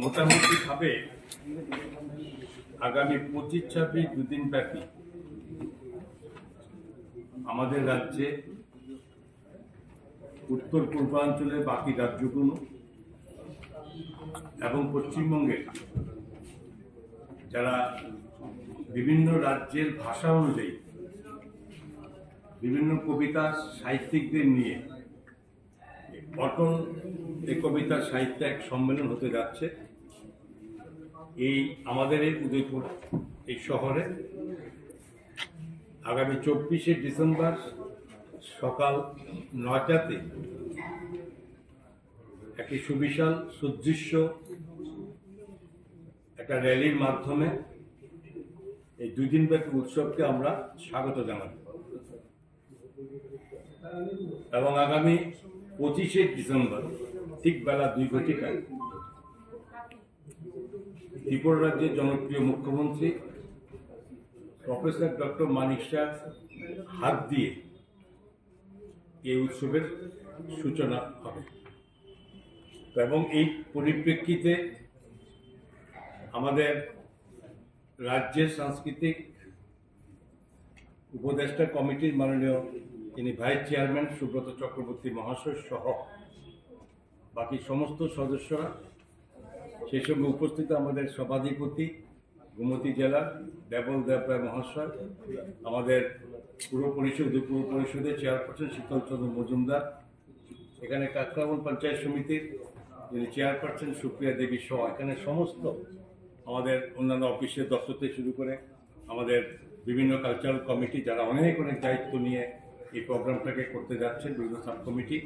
মোটামুটিভাবে আগামী 25-26 দুদিন ব্যাপী আমাদের রাজ্যে উত্তর পূর্বাঞ্চলের বাকি রাজ্যগুলো এবং পশ্চিমবঙ্গের যারা বিভিন্ন রাজ্যের ভাষা অনুযায়ী বিভিন্ন কবিতা সাহিত্যিকদের নিয়ে অটল এই কবিতা সাহিত্য এক সম্মেলন হতে যাচ্ছে এই আমাদের এই উদয়পুর এই শহরে আগামী 24শে ডিসেম্বর সকাল 9টাতে একটি সুবিশাল সুদৃশ্য একটা র্যালির মাধ্যমে এই দুই দিনব্যাপী উৎসবকে আমরা স্বাগত জানাই এবং আগামী 25শে ডিসেম্বর ঠিক বেলা 2 ত্রিপুরা রাজ্যের জনপ্রিয় মুখ্যমন্ত্রী প্রফেসর ডক্টর মানিক শাহর হাত দিয়ে এই উৎসবের সূচনা হবে এবং এই পরিপ্রেক্ষিতে আমাদের রাজ্যের সাংস্কৃতিক উপদেষ্টা কমিটির মাননীয় তিনি ভাইস চেয়ারম্যান সুব্রত চক্রবর্তী মহাশয় সহ বাকি সমস্ত সদস্যরা সেই সঙ্গে উপস্থিত আমাদের সভাধিপতি গোমতী জেলার দেবল দেবরায় মহাশয়, আমাদের পুর পরিষদের চেয়ারপারসন শীতলচন্দ্র মজুমদার, এখানে কাকরাবন পঞ্চায়েত সমিতির যিনি চেয়ারপারসন সুপ্রিয়া দেবী সহ এখানে সমস্ত আমাদের অন্যান্য অফিসের দপ্তর থেকে শুরু করে আমাদের বিভিন্ন কালচারাল কমিটি যারা অনেক দায়িত্ব নিয়ে এই প্রোগ্রামটাকে করতে যাচ্ছেন, বিভিন্ন সাব কমিটি